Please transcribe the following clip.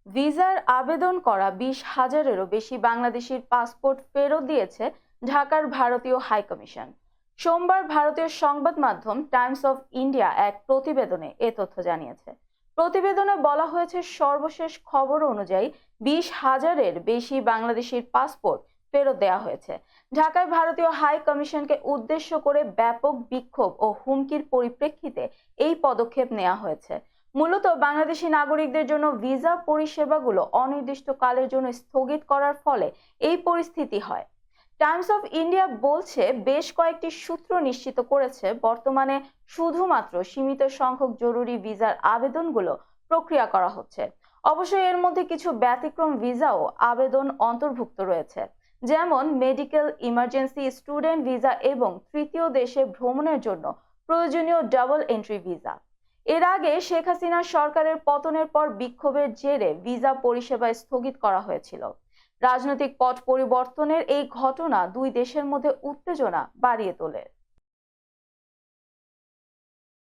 ভিসার আবেদন করা 20,000-এরও বেশি বাংলাদেশির পাসপোর্ট ফেরত দিয়েছে ঢাকার ভারতীয় হাইকমিশন। সোমবার ভারতীয় সংবাদ মাধ্যম টাইমস অফ ইন্ডিয়া এক প্রতিবেদনে এ তথ্য জানিয়েছে। প্রতিবেদনে বলা হয়েছে, সর্বশেষ খবর অনুযায়ী 20,000-এর বেশি বাংলাদেশির পাসপোর্ট ফেরত দেওয়া হয়েছে। ঢাকায় ভারতীয় হাই কমিশনকে উদ্দেশ্য করে ব্যাপক বিক্ষোভ ও হুমকির পরিপ্রেক্ষিতে এই পদক্ষেপ নেওয়া হয়েছে। মূলত বাংলাদেশি নাগরিকদের জন্য ভিসা পরিষেবাগুলো অনির্দিষ্টকালের জন্য স্থগিত করার ফলে এই পরিস্থিতি হয়। টাইমস অফ ইন্ডিয়া বলছে, বেশ কয়েকটি সূত্র নিশ্চিত করেছে বর্তমানে শুধুমাত্র সীমিত সংখ্যক জরুরি ভিসার আবেদনগুলো প্রক্রিয়া করা হচ্ছে। অবশ্যই এর মধ্যে কিছু ব্যতিক্রম ভিসাও আবেদন অন্তর্ভুক্ত রয়েছে, যেমন মেডিকেল ইমার্জেন্সি, স্টুডেন্ট ভিসা এবং তৃতীয় দেশে ভ্রমণের জন্য প্রয়োজনীয় ডাবল এন্ট্রি ভিসা। এর আগে শেখ হাসিনা সরকারের পতনের পর বিক্ষোভের জেরে ভিসা পরিষেবা স্থগিত করা হয়েছিল। রাজনৈতিক পট পরিবর্তনের এই ঘটনা দুই দেশের মধ্যে উত্তেজনা বাড়িয়ে তোলে।